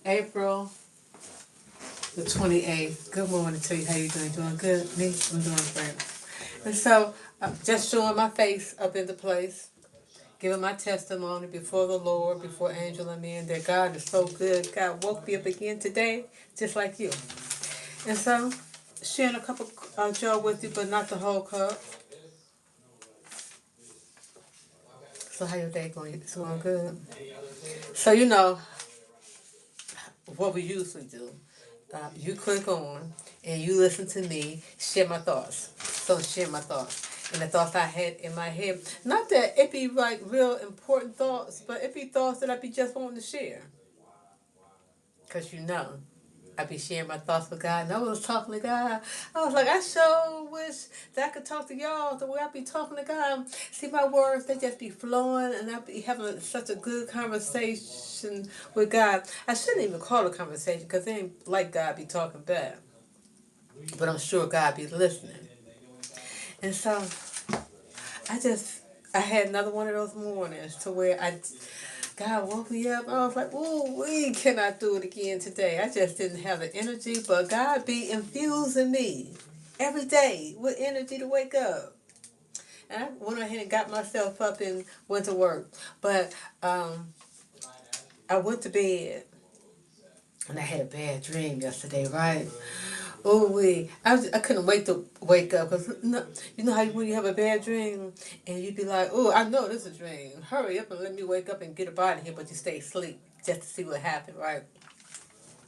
April the 28th. Good morning to you. How you doing? Doing good? Me? I'm doing great. And so, just showing my face up in the place, giving my testimony before the Lord, before Angel and me, and that God is so good. God woke me up again today, just like you. And so, sharing a cup of joy with you, but not the whole cup. So, how your day going? It's going good. So, what we usually do. You click on and you listen to me share my thoughts. So share my thoughts. And the thoughts I had in my head. Not that it be like real important thoughts, but it be thoughts that I be just wanting to share. Because I be sharing my thoughts with God. And I was talking to God. I was like, I sure wish that I could talk to y'all the way I be talking to God. See, my words, they just be flowing, and I be having such a good conversation with God. I shouldn't even call it a conversation because it ain't like God be talking back. But I'm sure God be listening. And so I just, I had another one of those mornings to where God woke me up. I was like, "Ooh, we cannot do it again today." I just didn't have the energy, but God be infusing me every day with energy to wake up. And I went ahead and got myself up and went to work. But I went to bed and I had a bad dream yesterday, right? Oh wait, I couldn't wait to wake up because you know how when you have a bad dream and you be like, oh, I know this is a dream. Hurry up and let me wake up and get up out of here, but you stay asleep just to see what happened, right?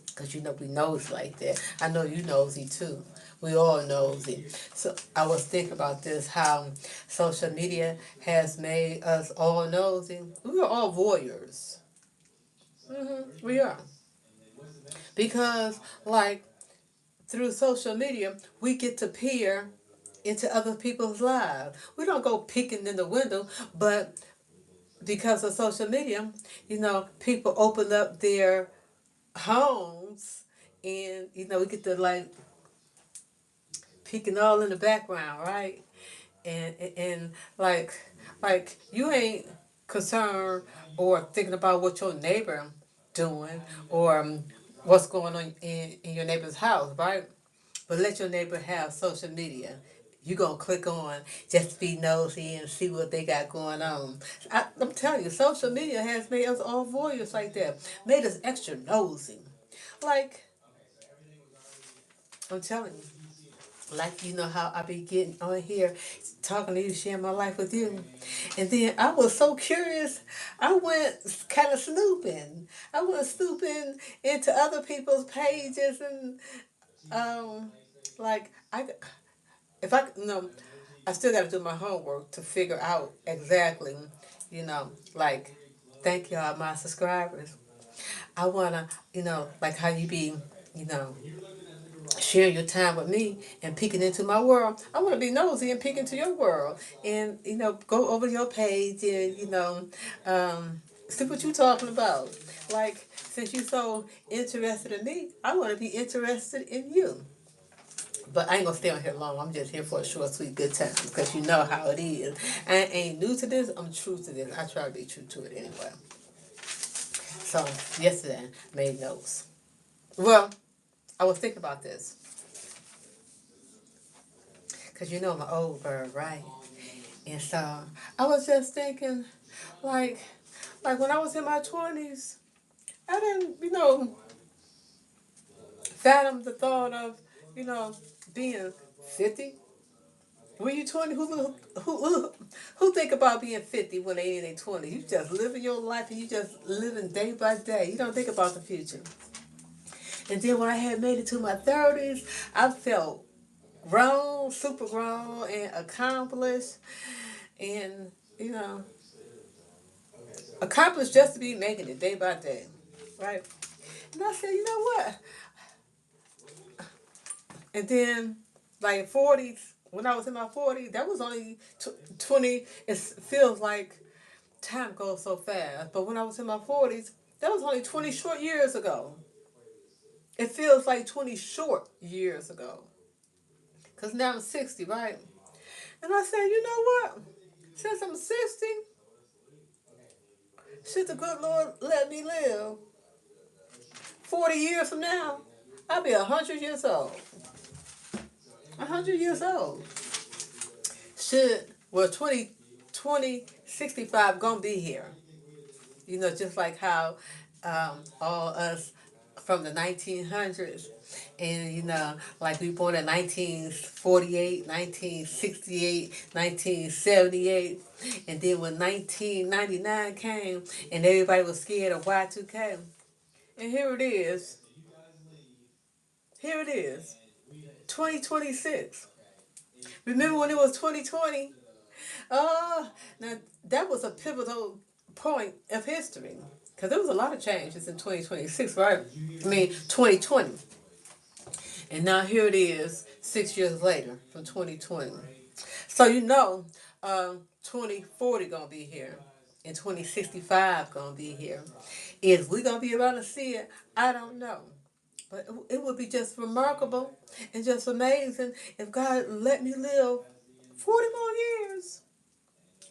Because we nosy like that. I know you nosy too. We all nosy. So I was thinking about this, how social media has made us all nosy. We are all voyeurs. We are. Because, like, through social media, we get to peer into other people's lives. We don't go peeking in the window, but because of social media, people open up their homes and, we get to like peeking all in the background, right? And like you ain't concerned or thinking about what your neighbor doing or what's going on in your neighbor's house, right? But let your neighbor have social media. You gonna click on just to be nosy and see what they got going on. I'm telling you, social media has made us all voyeurs like that. Made us extra nosy. Like, I'm telling you. Like, how I be getting on here talking to you, sharing my life with you. And then I was so curious, I went kind of snooping. I went snooping into other people's pages and, like, if I, I still got to do my homework to figure out exactly, like, thank y'all, my subscribers. I want to, like how you be, you know, sharing your time with me and peeking into my world. I want to be nosy and peek into your world and, go over your page and, see what you're talking about. Like, since you're so interested in me, I want to be interested in you. But I ain't gonna stay on here long. I'm just here for a short, sweet, good time because you know how it is. I ain't new to this. I'm true to this. I try to be true to it anyway. So yesterday, I made notes. Well, I was thinking about this because I'm an old bird, right? And so I was just thinking, like, like when I was in my 20s, I didn't, fathom the thought of, being 50. When you 20, who think about being 50 when they in their 20s? You just living your life and you just living day by day. You don't think about the future. And then when I had made it to my 30s, I felt grown, super grown, and accomplished. And, accomplished just to be making it day by day. Right? And I said, you know what? And then, like 40s, when I was in my 40s, that was only 20. It feels like time goes so fast. But when I was in my 40s, that was only 20 short years ago. It feels like 20 short years ago. Because now I'm 60, right? And I said, you know what? Since I'm 60, should the good Lord let me live 40 years from now, I'll be 100 years old. 100 years old. Well, 2065 gonna be here. You know, just like how all us from the 1900s, and you know, like we born in 1948, 1968, 1978, and then when 1999 came, and everybody was scared of Y2K, and here it is. Here it is. 2026. Remember when it was 2020? Now that was a pivotal point of history because there was a lot of changes in 2026, right? I mean, 2020. And now here it is 6 years later from 2020. So, 2040 going to be here and 2065 going to be here. Is we going to be around to see it? I don't know. But it would be just remarkable and just amazing if God let me live 40 more years.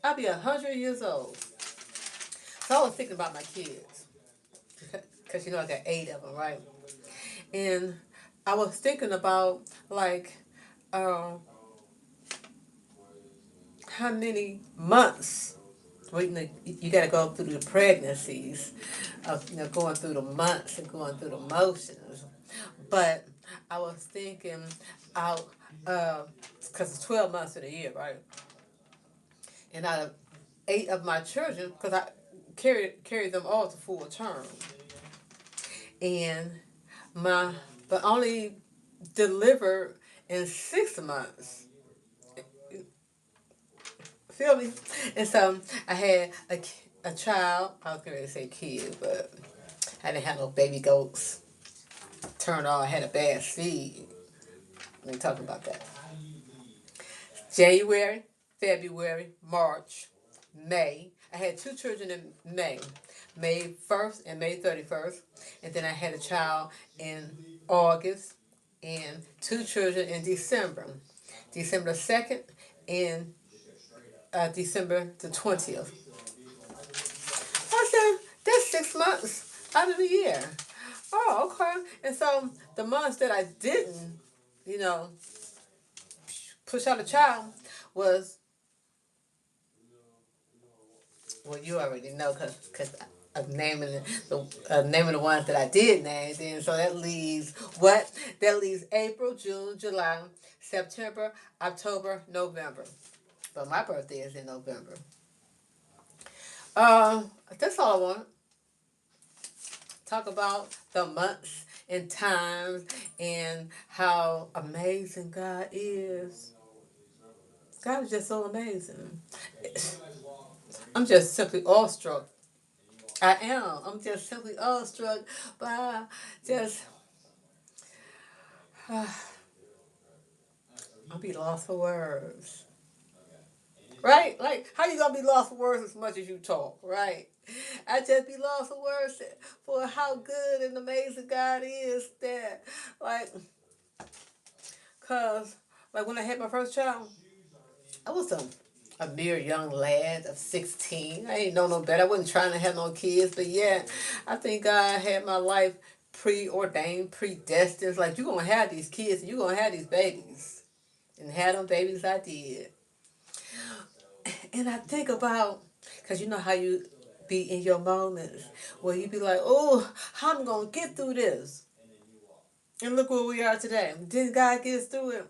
I'll be 100 years old. So I was thinking about my kids. Because I got 8 of them, right? And I was thinking about, like, uh, how many months you got to go through the pregnancies of, going through the months and going through the motions. But I was thinking out, because it's 12 months in a year, right? And out of 8 of my children, because I carried them all to full term, and my but only delivered in 6 months. Feel me? And so I had a child. I was going to say kid, but I didn't have no baby goats. Turned on, I had a bad seed. Let me talk about that. January, February, March, May. I had 2 children in May. May 1st and May 31st. And then I had a child in August and 2 children in December. December the 2nd and December the 20th. I said, that's 6 months out of the year. Oh, okay. And so the months that I didn't, you know, push out a child was, well, you already know because I'm naming the ones that I did name. Then so that leaves what? That leaves April, June, July, September, October, November. But my birthday is in November. Uh, that's all I want. Talk about the months and times and how amazing God is. God is just so amazing. I'm just simply awestruck. I am. I'm just simply awestruck by just. I'll be lost for words. Right? Like, how you gonna be lost for words as much as you talk, right? I just be lost for words for how good and amazing God is that, like, cause, like, when I had my first child, I was a mere young lad of 16. I ain't know no better. I wasn't trying to have no kids, but yeah, I think God had my life preordained, predestined. Like, you're going to have these kids and you're going to have these babies. And have them babies I did. And I think about, because you know how you be in your moments where you be like, oh, how I'm going to get through this. And look where we are today. Didn't God get us through it?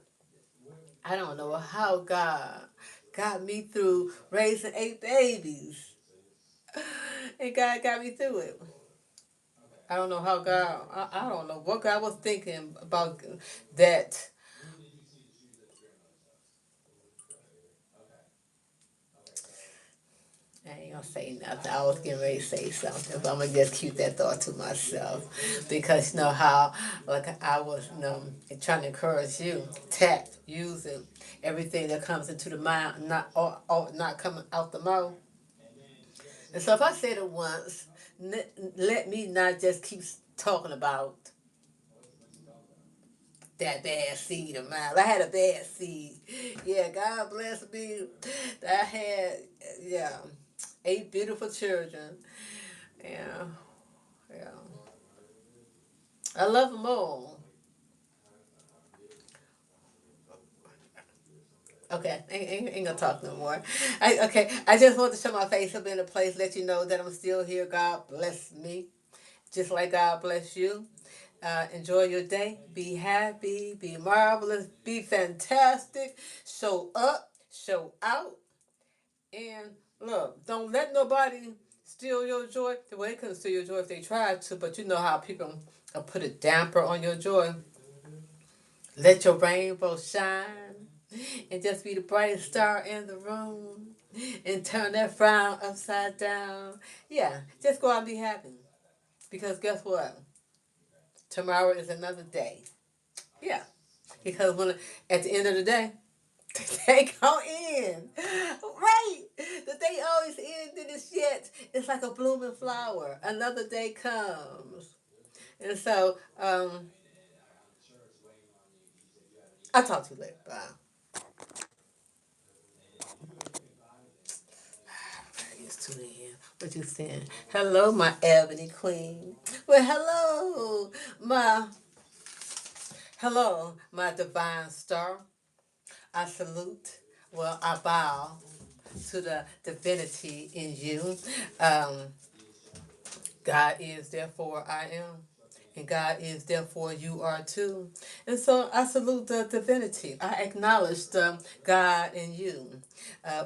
I don't know how God got me through raising 8 babies. And God got me through it. I don't know how God, I don't know what God was thinking about that. I ain't gonna say nothing. I was getting ready to say something, but I'm gonna just keep that thought to myself because you know how, like I was, trying to encourage you, tact, using everything that comes into the mind, not coming out the mouth. And so if I said it once, let me not just keep talking about that bad seed of mine. I had a bad seed. Yeah, God bless me. I had, yeah, 8 beautiful children. Yeah, yeah. I love them all. Okay, ain't gonna talk no more. I just want to show my face up in a place, let you know that I'm still here. God bless me, just like God bless you. Enjoy your day. Be happy. Be marvelous. Be fantastic. Show up. Show out. And look, don't let nobody steal your joy. Well, they couldn't steal your joy if they tried to, but you know how people put a damper on your joy. Let your rainbow shine and just be the brightest star in the room and turn that frown upside down. Yeah, just go out and be happy. Because guess what? Tomorrow is another day. Yeah. Because when at the end of the day, the day go in. Right. The day always ends and it's yet. It's like a blooming flower. Another day comes. And so, I'll talk to you later. Bye. It's 2 a.m. What you saying? Hello, my ebony queen. Well, hello, my divine star. I salute. Well, I bow to the divinity in you. Um, God is, therefore I am. And God is, therefore you are too. And so I salute the divinity. I acknowledge the God in you.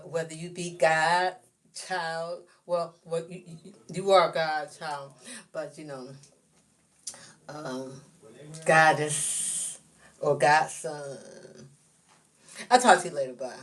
Whether you be God, child, well, you are God's child, but um, goddess or God's son. I'll talk to you later. Bye.